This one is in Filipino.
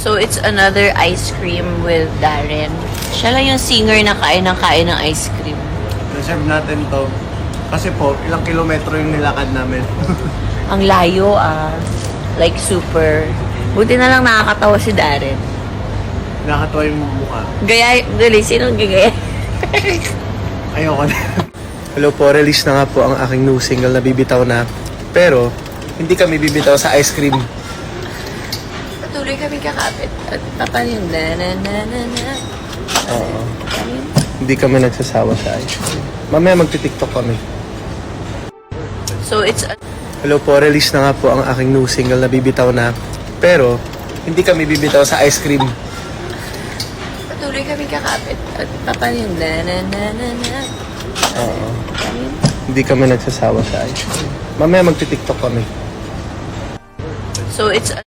So, it's another ice cream with Darren. Siya lang yung singer na kain ng ice cream. Reserve natin to. Kasi po, ilang kilometro yung nilakad namin. Ang layo Like super. Buti na lang nakakatawa si Darren. Nakakatawa yung mukha. Gaya, dali, sinong gagaya? Ayoko na. Hello po, release na nga po ang aking new single na Bibitaw Na. Pero, hindi kami bibitaw sa ice cream. Patuloy kami kakapit. At papan yung na. Oo. Hindi kami nagsasawa sa ice cream. Mamaya magti-tiktok kami. So, it's Hello po, release na nga po ang aking new single na Bibitaw Na. Pero, hindi kami bibitaw sa ice cream. patuloy kami kakapit. At papan yung na. Oo. Hindi kami nagsasawa sa ice cream. Mamaya magti-tiktok kami. So, it's